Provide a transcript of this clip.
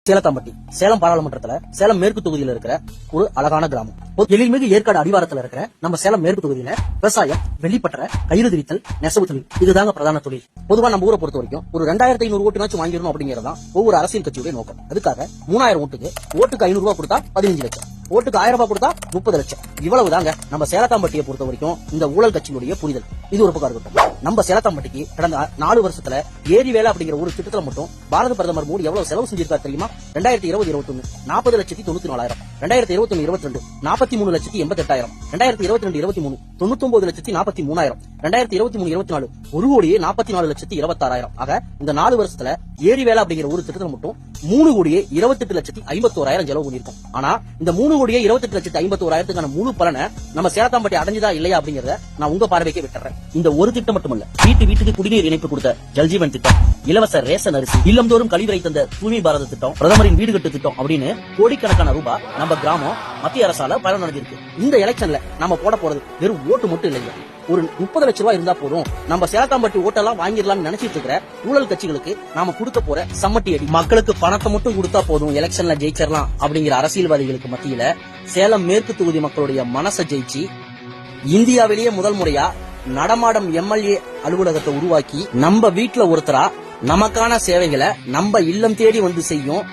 சேலத்தாம்பட்டி சேலம் பாராளுமன்றத்துல சேலம் மேற்கு தொகுதியில இருக்கிற ஒரு அழகான கிராமம். எழில்மிகு ஏற்காடு அடிவாரத்துல இருக்கிற நம்ம சேலம் மேற்கு தொகுதியில விவசாயம், வெள்ளிப்பட்டற, கயிறு திரித்தல், நெசவு தொழில் இதுதாங்க பிரதான தொழில். பொதுவா நம்ம ஊரை பொறுத்த வரைக்கும் ஒரு 2500 ஓட்டுனாச்சும் வாங்கிடணும் அப்படிங்கறதான் ஒவ்வொரு அரசியல் கட்சியுடைய நோக்கம். அதுக்காக 3000 ஓட்டுக்கு 500 ரூபாய் கொடுத்தா 15 லட்சம், ஓட்டுக்கு 1000 ரூபாய் கொடுத்தா 30 லட்சம். இவ்வளவுதாங்க நம்ம சேலத்தாம்பட்டியை பொறுத்த வரைக்கும் இந்த ஊழல் கட்சியினுடைய புரிதல். இது ஒரு பக்கம் இருக்கட்டும். நம்ம சேலத்தாம்பட்டிக்கு கடந்த 4 வருஷத்துல ஏரி வேலை அப்படிங்கிற ஒரு திட்டத்துல மட்டும் பாரத பிரதமர் மோடி எவ்வளவு செலவு செஞ்சிருக்காரு தெரியுமா? 2020-21 40,94,000, 2021-22 43,88,000, 2022-23 99,43,000, 2023-24 1,44,26,000. ஆக இந்த 4 வருஷத்துல ஏரி வேலை அப்படிங்கிற ஒரு திட்டத்துல மட்டும் 3,28,51,51,000 செலவு பண்ணிருக்கோம். ஆனா இந்த 3,28,51,000 முழு பலனை நம்ம சேலத்தாம்பட்டி அடைஞ்சதா இல்லையா அப்படிங்கறத நான் உங்க பார்வைக்கே விட்டுறேன். இந்த ஒரு திட்டம் மட்டுமல்ல, வீட்டுக்கு குடிநீர் இணைப்பு கொடுத்த ஜல்ஜீவன் திட்டம், இலவச ரேஷன் அரிசி, இல்லந்தோறும் கழிவறை தந்த தூய்மை பாரத திட்டம், பிரதமரின் வீடு கட்டு திட்டம் அப்படின்னு கோடிக்கணக்கான ரூபாய் நம்ம கிராமம் மத்திய அரசால பலன் அடைஞ்சிருக்கு. இந்த எலெக்ஷன்ல நம்ம போட போறது வெறும் ஓட்டு மட்டும் இல்லையா, ஒரு 30 லட்சம் ரூபாய் இருந்தா போதும் நம்ம சேலத்தாம்பட்டி ஓட்டெல்லாம் வாங்கிடலாம்னு நினைச்சிட்டு இருக்கிற ஊழல் கட்சிகளுக்கு நாம கொடுக்க போற சம்மட்டி அடி. மக்களுக்கு பணத்தை மட்டும் கொடுத்தா போதும் எலெக்ஷன்ல ஜெயிச்சிடலாம் அப்படிங்கிற அரசியல்வாதிகளுக்கு மத்தியில சேலம் மேற்கு தொகுதி மக்களுடைய மனசை ஜெயிச்சு இந்தியாவிலேயே முதல் முறையா நடமாடும் எம்எல்ஏ அலுவலகத்தை உருவாக்கி நம்ம வீட்டுல ஒருத்தரா நமக்கான சேவைகளை நம்ம இல்லம் தேடி வந்து செய்யும்